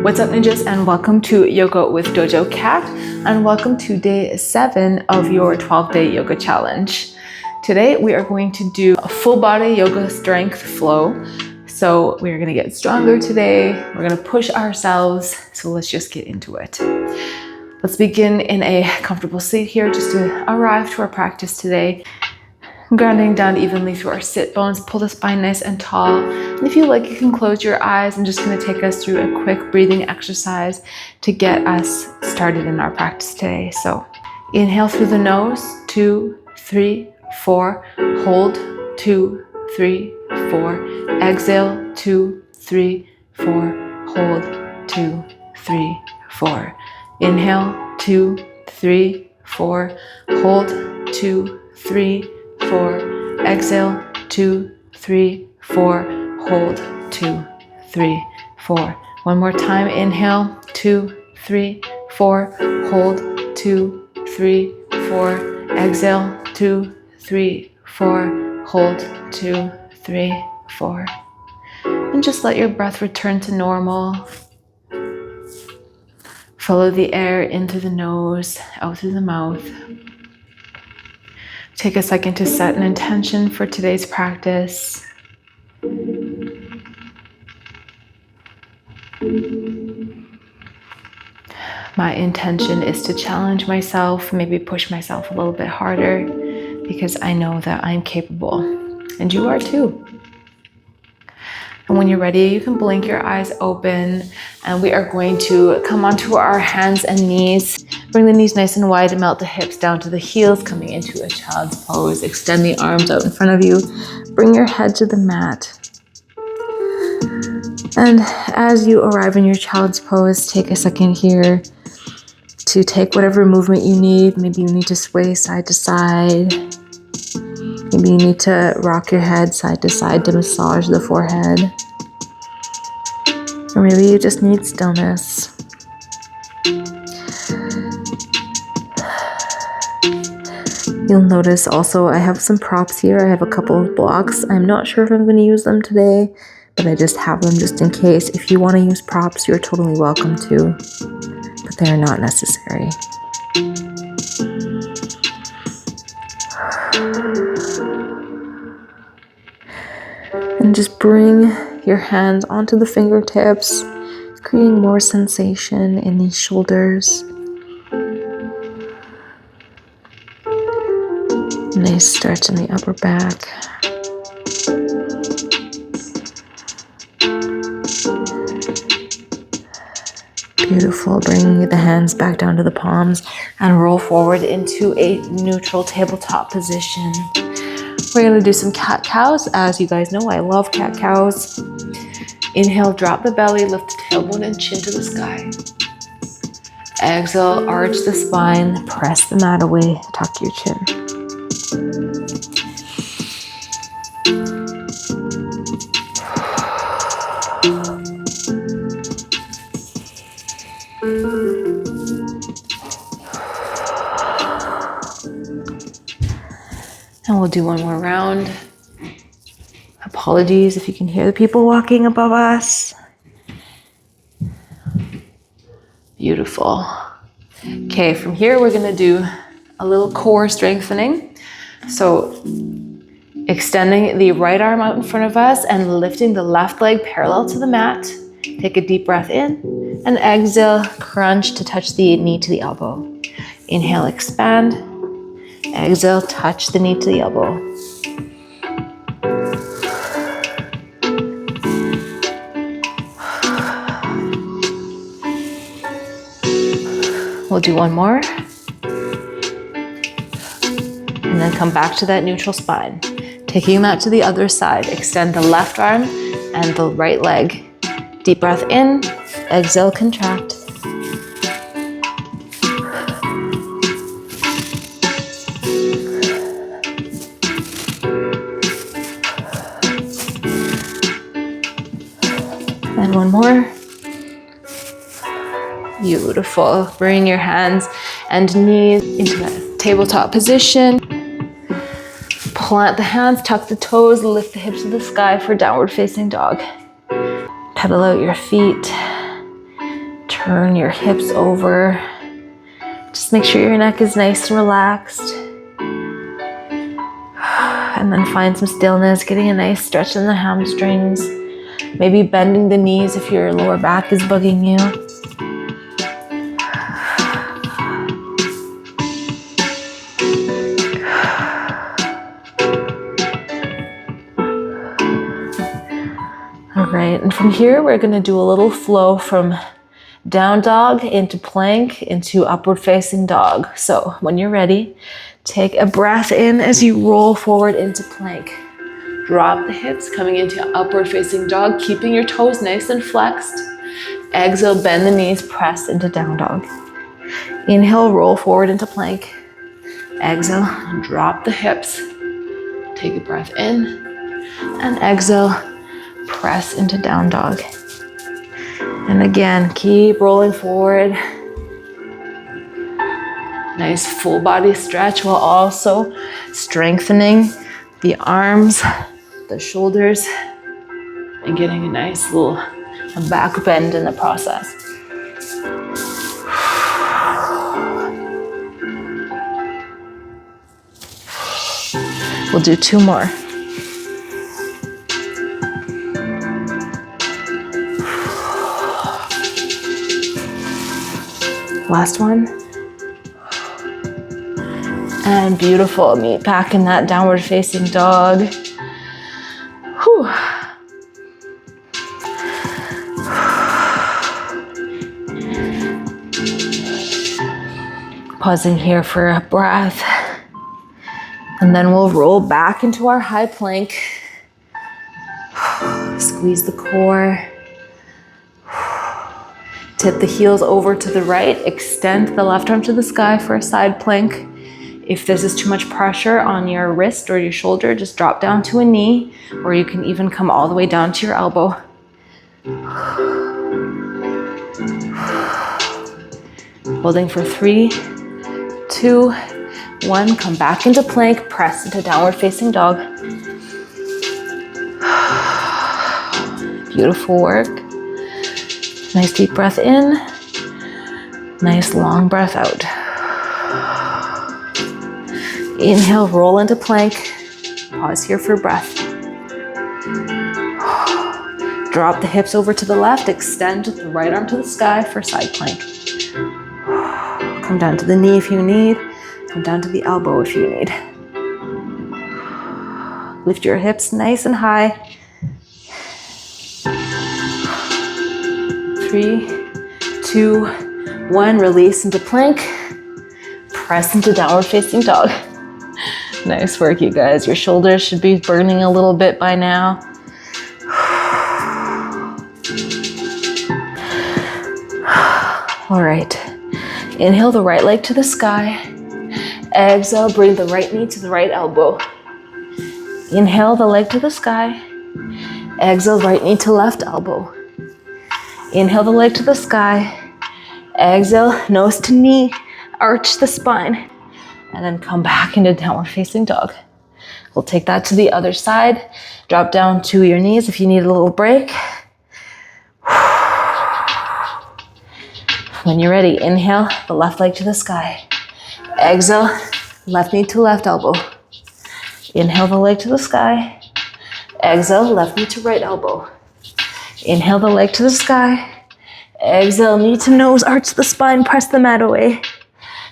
What's up, ninjas, and welcome to Yoga with Dojo Cat, and welcome to day 7 of your 12-day yoga challenge. Today we are going to do a full body yoga strength flow. So we're going to get stronger today. We're going to push ourselves. So let's just get into it. Let's begin in a comfortable seat here just to arrive to our practice today. Grounding down evenly through our sit bones. Pull the spine nice and tall. And if you like, you can close your eyes. I'm just going to take us through a quick breathing exercise to get us started in our practice today. So inhale through the nose, 2, 3, 4. Hold, 2, 3, 4. Exhale, 2, 3, 4. Hold, 2, 3, 4. Inhale, 2, 3, 4. Hold, 2, 3, 4. Exhale, 2, 3, 4. Hold, 2, 3, 4. One more time. Inhale, 2, 3, 4. Hold, 2, 3, 4. Exhale, 2, 3, 4. Hold, 2, 3, 4. And just let your breath return to normal. Follow the air in through the nose, out through the mouth. Take a second to set an intention for today's practice. My intention is to challenge myself, maybe push myself a little bit harder, because I know that I'm capable, and you are too. And when you're ready, you can blink your eyes open, and we are going to come onto our hands and knees. Bring the knees nice and wide and melt the hips down to the heels, coming into a child's pose. Extend the arms out in front of you. Bring your head to the mat. And as you arrive in your child's pose, take a second here to take whatever movement you need. Maybe you need to sway side to side. Maybe you need to rock your head side to side to massage the forehead. Or maybe you just need stillness. You'll notice also I have some props here. I have a couple of blocks. I'm not sure if I'm going to use them today, but I just have them just in case. If you want to use props, you're totally welcome to, but they are not necessary. And just bring your hands onto the fingertips, creating more sensation in the shoulders. Nice stretch in the upper back. Beautiful. Bringing the hands back down to the palms and roll forward into a neutral tabletop position. We're going to do some cat-cows. As you guys know, I love cat-cows. Inhale, drop the belly, lift the tailbone and chin to the sky. Exhale, arch the spine, press the mat away, tuck your chin. And we'll do one more round. Apologies if you can hear the people walking above us. Beautiful. Okay, from here we're going to do a little core strengthening. So extending the right arm out in front of us and lifting the left leg parallel to the mat. Take a deep breath in and exhale, crunch to touch the knee to the elbow. Inhale, expand. Exhale, touch the knee to the elbow. We'll do one more. And then come back to that neutral spine. Taking that to the other side. Extend the left arm and the right leg. Deep breath in. Exhale, contract. And one more. Beautiful. Bring your hands and knees into that tabletop position. Plant the hands, tuck the toes, lift the hips to the sky for downward facing dog. Pedal out your feet. Turn your hips over. Just make sure your neck is nice and relaxed. And then find some stillness, getting a nice stretch in the hamstrings. Maybe bending the knees if your lower back is bugging you. All right, and from here, we're gonna do a little flow from down dog into plank into upward facing dog. So when you're ready, take a breath in as you roll forward into plank. Drop the hips, coming into upward facing dog, keeping your toes nice and flexed. Exhale, bend the knees, press into down dog. Inhale, roll forward into plank. Exhale, drop the hips. Take a breath in, and exhale, press into down dog. And again, keep rolling forward. Nice full body stretch while also strengthening the arms, the shoulders, and getting a nice little back bend in the process. We'll do 2 more. Last one. And beautiful. Meet back in that downward facing dog. Whew. Pausing here for a breath. And then we'll roll back into our high plank. Squeeze the core. Tip the heels over to the right. Extend the left arm to the sky for a side plank. If this is too much pressure on your wrist or your shoulder, just drop down to a knee, or you can even come all the way down to your elbow. Holding for 3, 2, 1. Come back into plank, press into downward facing dog. Beautiful work. Nice deep breath in, nice long breath out. Inhale, roll into plank. Pause here for breath. Drop the hips over to the left, extend the right arm to the sky for side plank. Come down to the knee if you need, come down to the elbow if you need. Lift your hips nice and high. 3, 2, 1, release into plank. Press into downward facing dog. Nice work, you guys. Your shoulders should be burning a little bit by now. All right. Inhale the right leg to the sky. Exhale, bring the right knee to the right elbow. Inhale the leg to the sky. Exhale, right knee to left elbow. Inhale the leg to the sky. Exhale, nose to knee, arch the spine, and then come back into downward facing dog. We'll take that to the other side. Drop down to your knees if you need a little break. When you're ready, inhale the left leg to the sky. Exhale, left knee to left elbow. Inhale the leg to the sky. Exhale, left knee to right elbow. Inhale the leg to the sky. Exhale, knee to nose, arch the spine, press the mat away.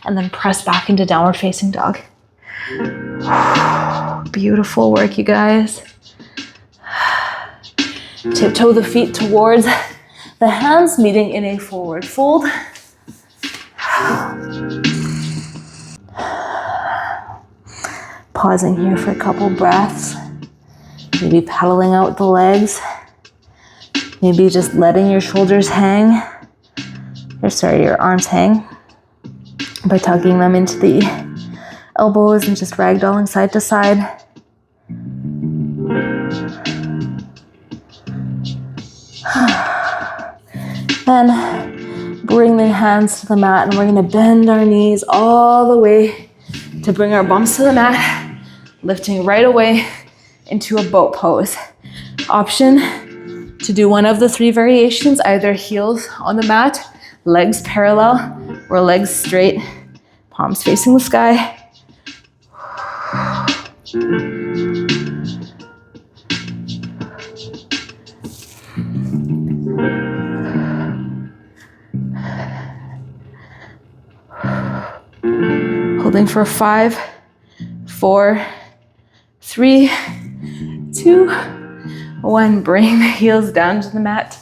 And then press back into downward facing dog. Beautiful work, you guys. Tiptoe the feet towards the hands, meeting in a forward fold. Pausing here for a couple breaths. Maybe pedaling out the legs. Maybe just letting your shoulders hang, your arms hang by tucking them into the elbows and just ragdolling side to side. Then bring the hands to the mat and we're gonna bend our knees all the way to bring our bums to the mat, lifting right away into a boat pose. Option to do one of the 3 variations, either heels on the mat, legs parallel or legs straight, palms facing the sky. Holding for 5, 4, 3, 2, 1. Bring the heels down to the mat.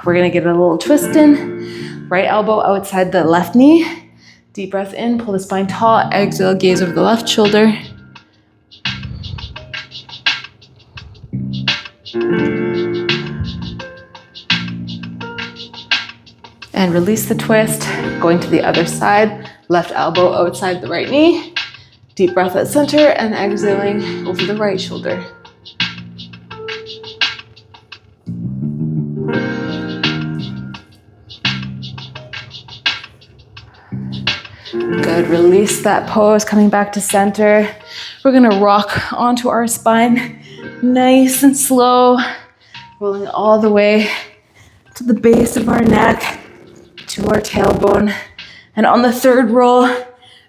We're gonna get a little twist in. Right elbow outside the left knee. Deep breath in, pull the spine tall. Exhale, gaze over the left shoulder. And release the twist, going to the other side. Left elbow outside the right knee. Deep breath at center and exhaling over the right shoulder. Good, release that pose, coming back to center. We're gonna rock onto our spine, nice and slow, rolling all the way to the base of our neck, to our tailbone. And on the third roll,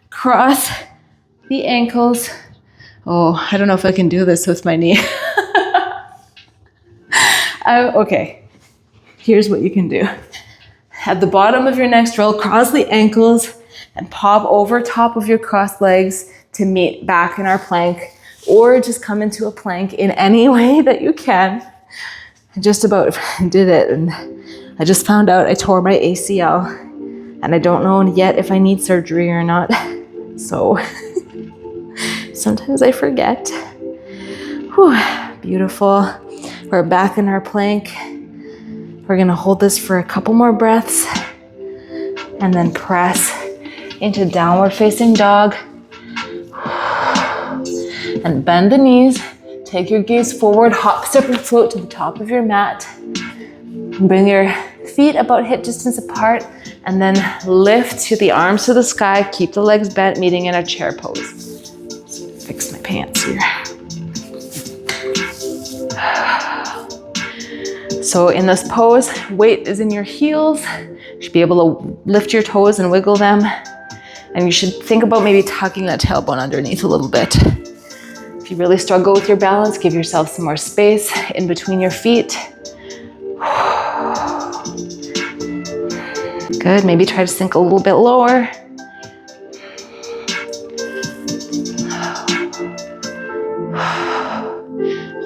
cross the ankles. Oh, I don't know if I can do this with my knee. Okay, here's what you can do. At the bottom of your next roll, cross the ankles and pop over top of your crossed legs to meet back in our plank, or just come into a plank in any way that you can. I just about did it, and I just found out I tore my ACL, and I don't know yet if I need surgery or not. So sometimes I forget. Whew, beautiful. We're back in our plank. We're gonna hold this for a couple more breaths and then press into downward facing dog. And bend the knees. Take your gaze forward, hop, step, and float to the top of your mat. Bring your feet about hip distance apart, and then lift to the arms to the sky. Keep the legs bent, meeting in a chair pose. Fix my pants here. So in this pose, weight is in your heels. You should be able to lift your toes and wiggle them. And you should think about maybe tucking that tailbone underneath a little bit. If you really struggle with your balance, give yourself some more space in between your feet. Good, maybe try to sink a little bit lower.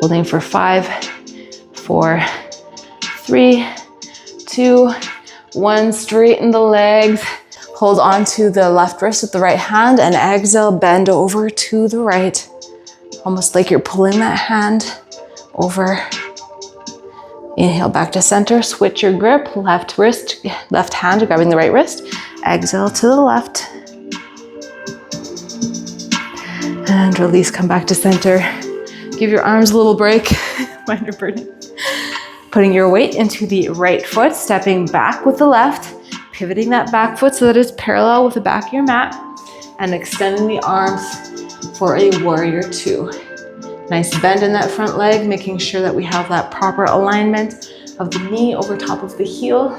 Holding for 5, 4, 3, 2, 1. Straighten the legs. Hold on to the left wrist with the right hand and exhale, bend over to the right. Almost like you're pulling that hand over. Inhale back to center, switch your grip, left hand grabbing the right wrist. Exhale to the left. And release, come back to center. Give your arms a little break. Mine are burning. Putting your weight into the right foot, stepping back with the left, pivoting that back foot so that it's parallel with the back of your mat, and extending the arms for a warrior 2. Nice bend in that front leg, making sure that we have that proper alignment of the knee over top of the heel.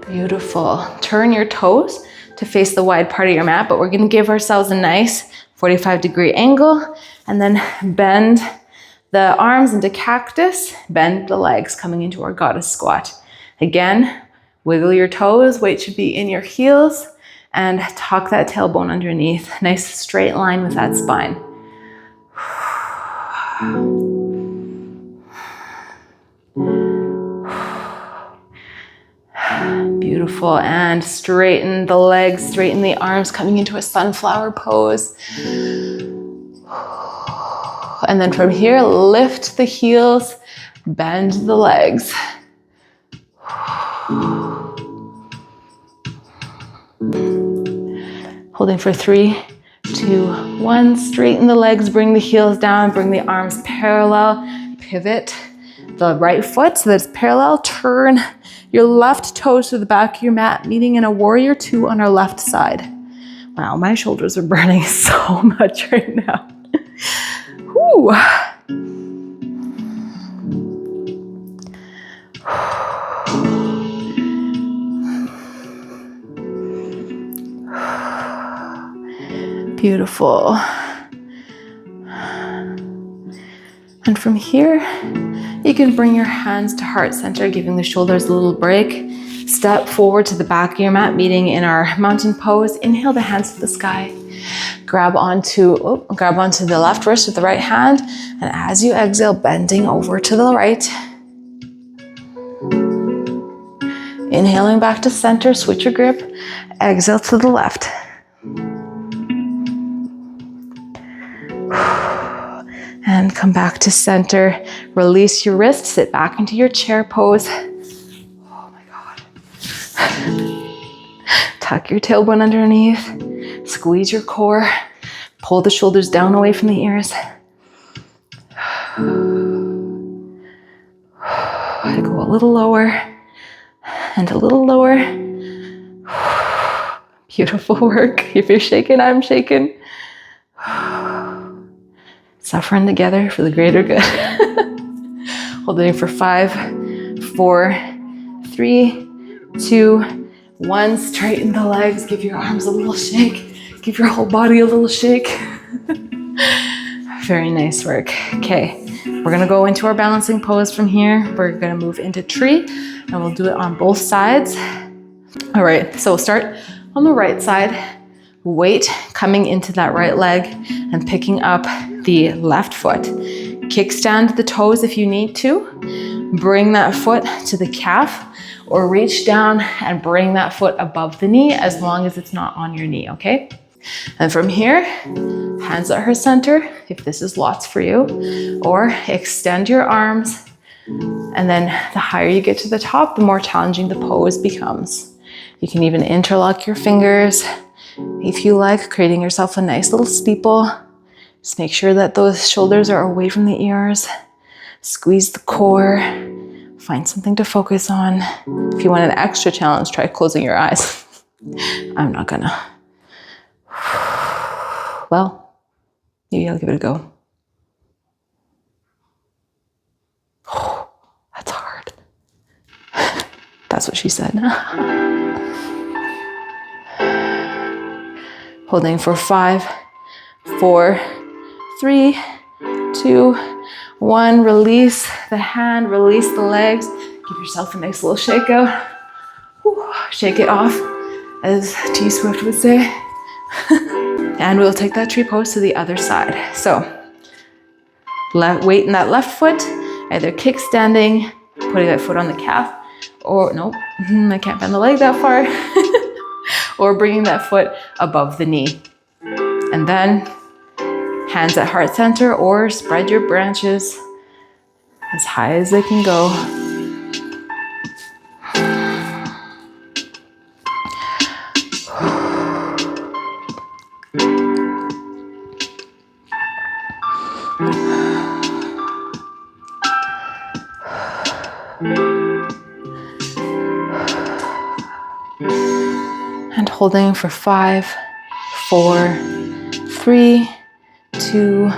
Beautiful. Turn your toes to face the wide part of your mat, but we're gonna give ourselves a nice 45-degree angle, and then bend the arms into cactus, bend the legs coming into our goddess squat. Again, wiggle your toes, weight should be in your heels, and tuck that tailbone underneath. Nice straight line with that spine. Beautiful, and straighten the legs, straighten the arms, coming into a sunflower pose. And then from here, lift the heels, bend the legs. Holding for 3, 2, 1. Straighten the legs, bring the heels down, bring the arms parallel, pivot, the right foot so that it's parallel. Turn your left toes to the back of your mat, meeting in a warrior two on our left side. Wow, my shoulders are burning so much right now. Whew. Beautiful. And from here, you can bring your hands to heart center, giving the shoulders a little break. Step forward to the back of your mat, meeting in our mountain pose. Inhale the hands to the sky. Grab onto the left wrist with the right hand. And as you exhale, bending over to the right. Inhaling back to center, switch your grip. Exhale to the left. And come back to center. Release your wrist, sit back into your chair pose. Oh my God. Tuck your tailbone underneath. Squeeze your core. Pull the shoulders down away from the ears. Go a little lower and a little lower. Beautiful work. If you're shaking, I'm shaking. Suffering together for the greater good. Holding for 5, 4, 3, 2, 1. Straighten the legs. Give your arms a little shake. Give your whole body a little shake. Very nice work. Okay, we're gonna go into our balancing pose from here. We're gonna move into tree and we'll do it on both sides. All right, so we'll start on the right side. Weight coming into that right leg and picking up the left foot. Kickstand the toes if you need to. Bring that foot to the calf or reach down and bring that foot above the knee as long as it's not on your knee, okay? And from here, hands at heart center, if this is lots for you, or extend your arms. And then the higher you get to the top, the more challenging the pose becomes. You can even interlock your fingers if you like, creating yourself a nice little steeple. Just make sure that those shoulders are away from the ears. Squeeze the core. Find something to focus on. If you want an extra challenge, try closing your eyes. I'm not gonna. Well, maybe I'll give it a go. That's hard. That's what she said. Holding for 5, 4, 3, 2, 1. Release the hand, release the legs. Give yourself a nice little shake out. Whew. Shake it off, as T Swift would say. And we'll take that tree pose to the other side. So, weight in that left foot, either kickstanding, putting that foot on the calf, or nope, I can't bend the leg that far. Or bringing that foot above the knee. And then hands at heart center or spread your branches as high as they can go. And holding for 5, 4, 3, 2,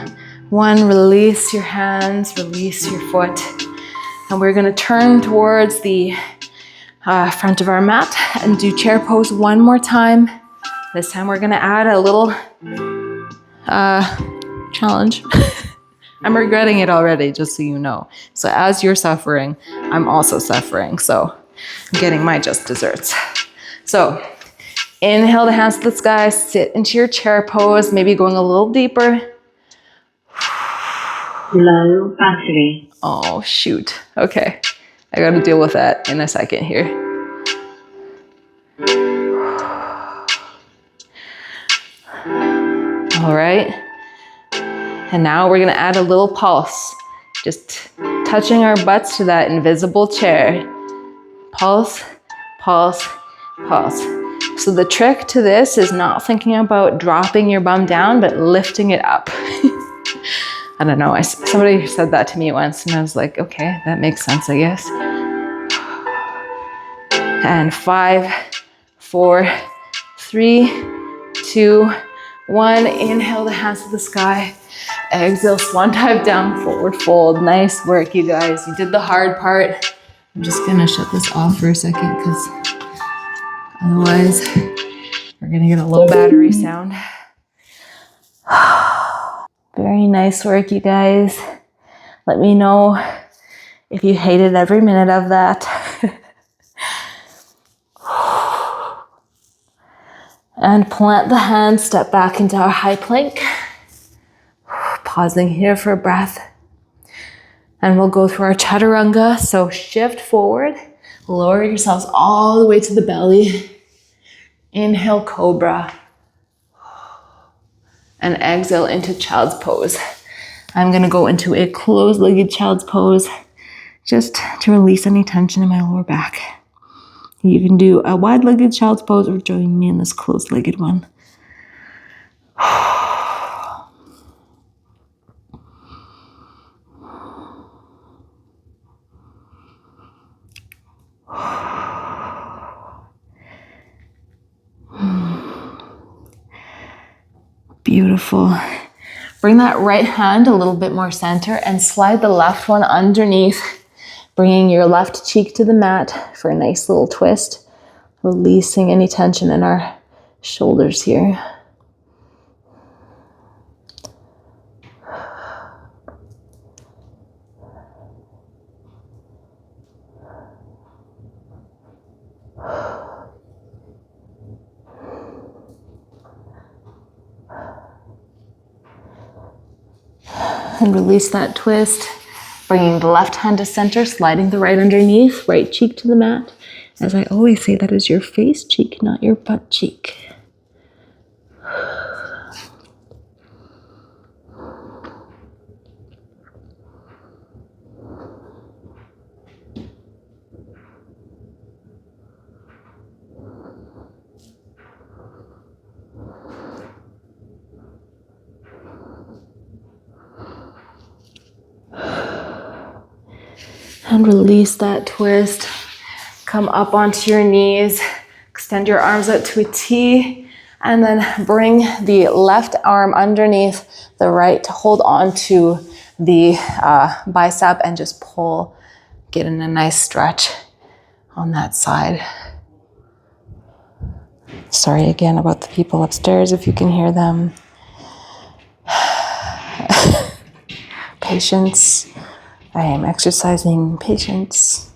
1. Release your hands, release your foot. And we're gonna turn towards the front of our mat and do chair pose one more time. This time we're gonna add a little challenge. I'm regretting it already, just so you know. So as you're suffering, I'm also suffering. So I'm getting my just desserts. So inhale the hands to the sky, sit into your chair pose, maybe going a little deeper. Low battery. Oh, shoot. Okay. I gotta deal with that in a second here. All right. And now we're gonna add a little pulse. Just touching our butts to that invisible chair. Pulse, pulse, pulse. So the trick to this is not thinking about dropping your bum down, but lifting it up. I don't know. Somebody said that to me once, and I was like, okay, that makes sense, I guess. And 5, 4, 3, 2, 1. Inhale the hands to the sky. Exhale, swan dive down, forward fold. Nice work, you guys. You did the hard part. I'm just gonna shut this off for a second because otherwise we're gonna get a low battery sound. Very nice work, you guys. Let me know if you hated every minute of that. And plant the hands, step back into our high plank. Pausing here for a breath. And we'll go through our chaturanga. So shift forward, lower yourselves all the way to the belly. Inhale, cobra. And exhale into child's pose. I'm gonna go into a closed-legged child's pose just to release any tension in my lower back. You can do a wide-legged child's pose or join me in this closed-legged one. Beautiful. Bring that right hand a little bit more center and slide the left one underneath, bringing your left cheek to the mat for a nice little twist, releasing any tension in our shoulders here. And release that twist, bringing the left hand to center, sliding the right underneath, right cheek to the mat. As I always say, that is your face cheek, not your butt cheek. And release that twist. Come up onto your knees. Extend your arms out to a T. And then bring the left arm underneath the right to hold on to the bicep and just pull. Get in a nice stretch on that side. Sorry again about the people upstairs if you can hear them. Patience. I am exercising patience.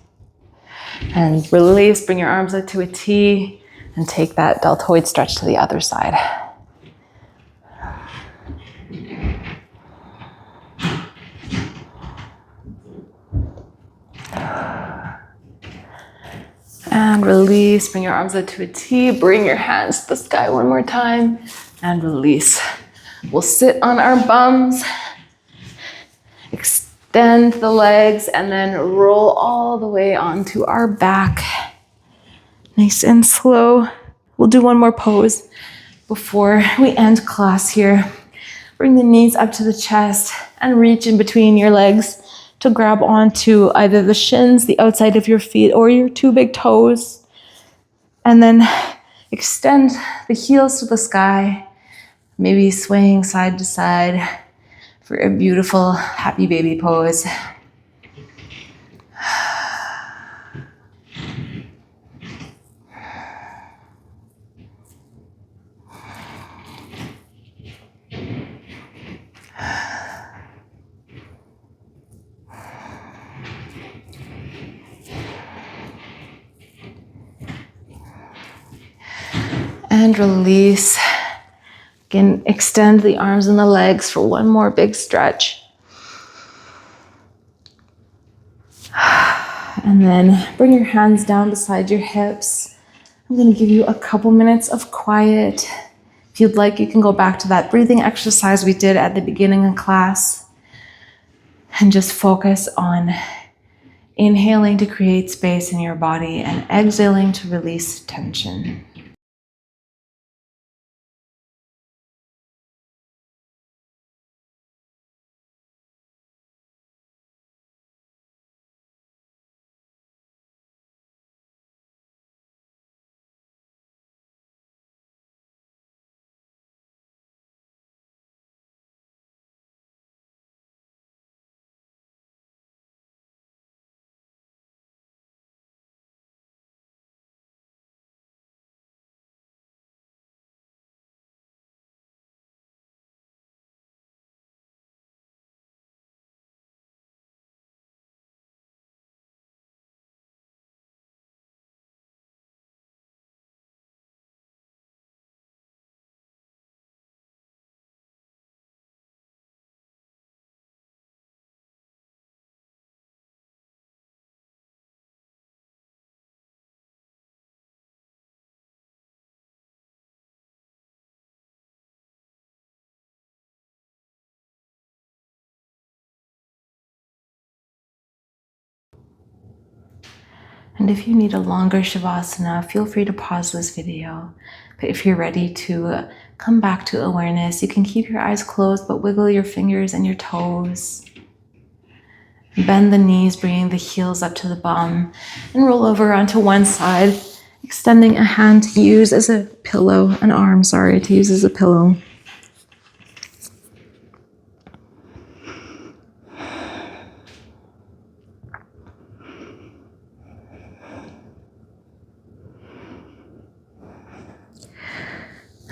And release, bring your arms out to a T and take that deltoid stretch to the other side. And release, bring your arms out to a T, bring your hands to the sky one more time, and release. We'll sit on our bums, extend the legs, and then roll all the way onto our back. Nice and slow. We'll do one more pose before we end class here. Bring the knees up to the chest and reach in between your legs to grab onto either the shins, the outside of your feet, or your 2 big toes. And then extend the heels to the sky, maybe swaying side to side for a beautiful happy baby pose. And release. Again, extend the arms and the legs for one more big stretch. And then bring your hands down beside your hips. I'm going to give you a couple minutes of quiet. If you'd like, you can go back to that breathing exercise we did at the beginning of class and just focus on inhaling to create space in your body and exhaling to release tension. And if you need a longer Shavasana, feel free to pause this video. But if you're ready to come back to awareness, you can keep your eyes closed, but wiggle your fingers and your toes. Bend the knees, bringing the heels up to the bum, and roll over onto one side, extending a hand to use as a pillow, an arm, sorry, to use as a pillow.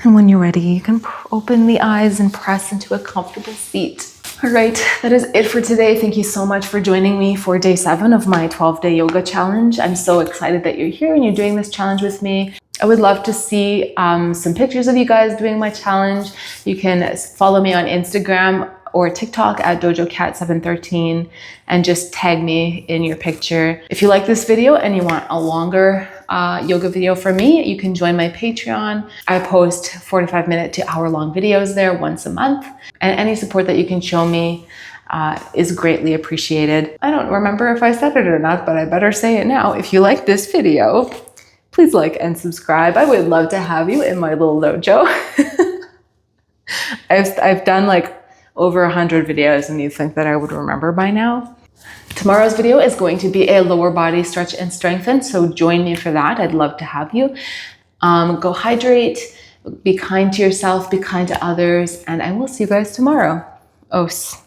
And when you're ready, you can open the eyes and press into a comfortable seat. All right, that is it for today. Thank you so much for joining me for day 7 of my 12-day yoga challenge. I'm so excited that you're here and you're doing this challenge with me. I would love to see some pictures of you guys doing my challenge. You can follow me on Instagram or TikTok at dojocat713 and just tag me in your picture. If you like this video and you want a longer yoga video from me, you can join my Patreon. I post 45-minute to hour-long videos there once a month, and any support that you can show me is greatly appreciated. I don't remember if I said it or not, but I better say it now. If you like this video, please like and subscribe. I would love to have you in my little dojo. I've done like over 100 videos, and you think that I would remember by now. Tomorrow's video is going to be a lower body stretch and strengthen, so join me for that. I'd love to have you. Go hydrate, be kind to yourself, be kind to others, and I will see you guys tomorrow. Os.